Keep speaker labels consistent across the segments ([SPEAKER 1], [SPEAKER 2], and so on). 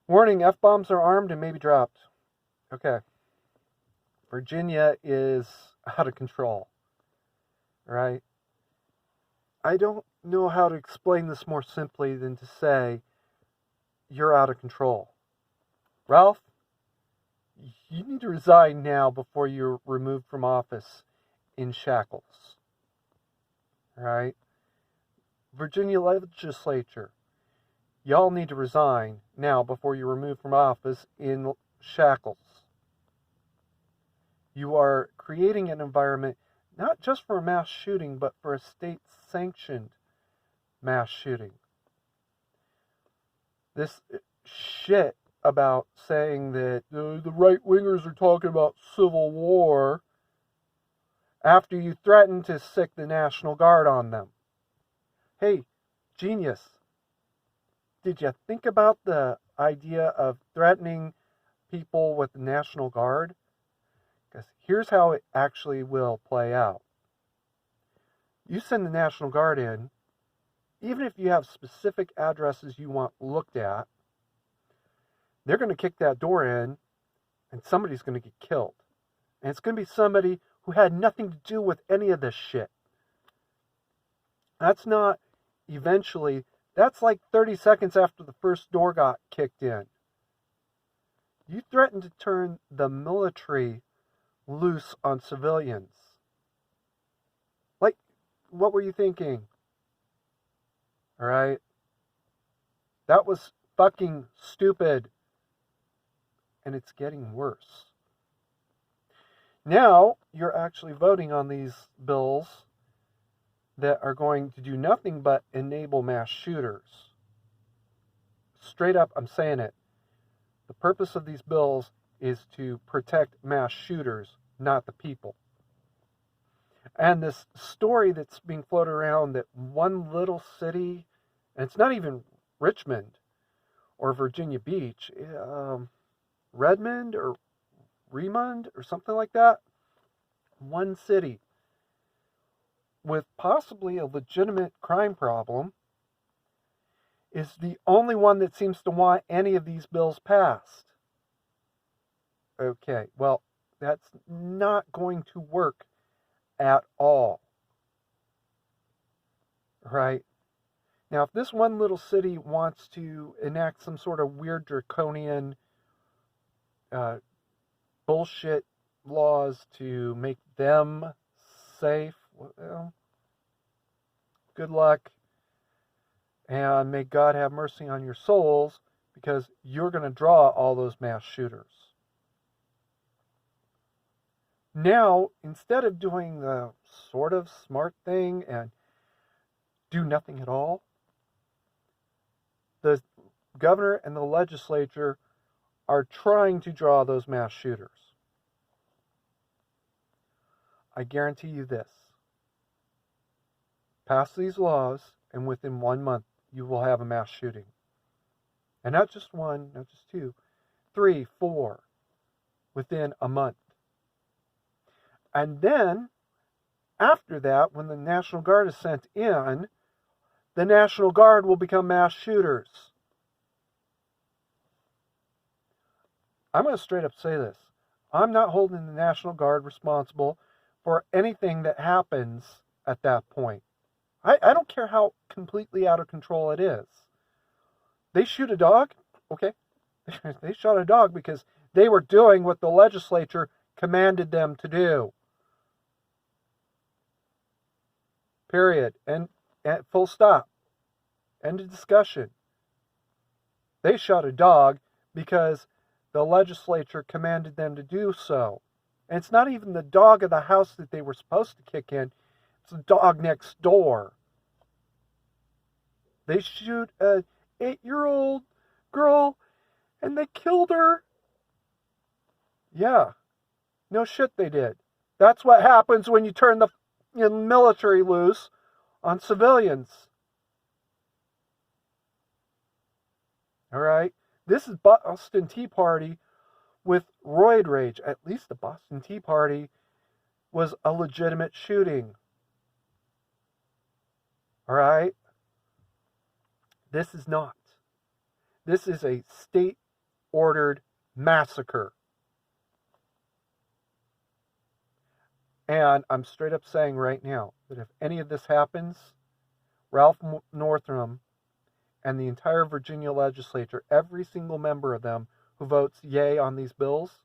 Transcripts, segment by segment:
[SPEAKER 1] Warning, F-bombs are armed and may be dropped. Okay. Virginia is out of control. Right? I don't know how to explain this more simply than to say you're out of control. Ralph, you need to resign now before you're removed from office in shackles. Right? Virginia Legislature, y'all need to resign now before you're removed from office in shackles. You are creating an environment not just for a mass shooting, but for a state-sanctioned mass shooting. This shit about saying that the right-wingers are talking about civil war after you threatened to sic the National Guard on them. Hey, genius, did you think about the idea of threatening people with the National Guard? Because here's how it actually will play out. You send the National Guard in, even if you have specific addresses you want looked at, they're going to kick that door in, and somebody's going to get killed. And it's going to be somebody who had nothing to do with any of this shit. That's not eventually, that's like 30 seconds after the first door got kicked in. You threatened to turn the military loose on civilians. Like, what were you thinking? Alright? That was fucking stupid. And it's getting worse. Now, you're actually voting on these bills that are going to do nothing but enable mass shooters. Straight up, I'm saying it. The purpose of these bills is to protect mass shooters, not the people. And this story that's being floated around that one little city, and it's not even Richmond or Virginia Beach, Redmond or Remond or something like that, one city with possibly a legitimate crime problem is the only one that seems to want any of these bills passed. Okay, well, that's not going to work at all. Right? Now, if this one little city wants to enact some sort of weird draconian bullshit laws to make them safe, well, good luck. And may God have mercy on your souls, because you're going to draw all those mass shooters. Now, instead of doing the sort of smart thing and do nothing at all, the governor and the legislature are trying to draw those mass shooters. I guarantee you this. Pass these laws, and within 1 month, you will have a mass shooting. And not just one, not just 2, 3, 4, within a month. And then, after that, when the National Guard is sent in, the National Guard will become mass shooters. I'm going to straight up say this. I'm not holding the National Guard responsible for anything that happens at that point. I don't care how completely out of control it is. They shoot a dog? Okay. They shot a dog because they were doing what the legislature commanded them to do. Period. And full stop. End of discussion. They shot a dog because the legislature commanded them to do so. And it's not even the dog of the house that they were supposed to kick in. It's the dog next door. They shoot an 8-year-old girl and they killed her. Yeah. No shit they did. That's what happens when you turn the military loose on civilians. Alright? This is Boston Tea Party with roid rage. At least the Boston Tea Party was a legitimate shooting. Alright? This is not. This is a state court-ordered massacre. And I'm straight up saying right now that if any of this happens, Ralph Northam and the entire Virginia legislature, every single member of them who votes yay on these bills,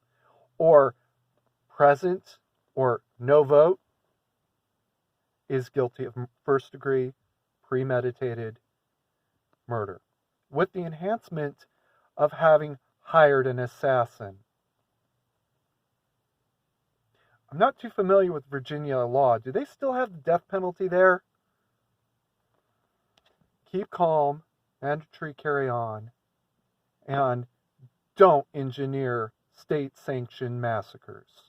[SPEAKER 1] or present or no vote, is guilty of first-degree premeditated murder, with the enhancement of having hired an assassin. I'm not too familiar with Virginia law. Do they still have the death penalty there? Keep calm, mandatory carry on, and don't engineer state-sanctioned massacres.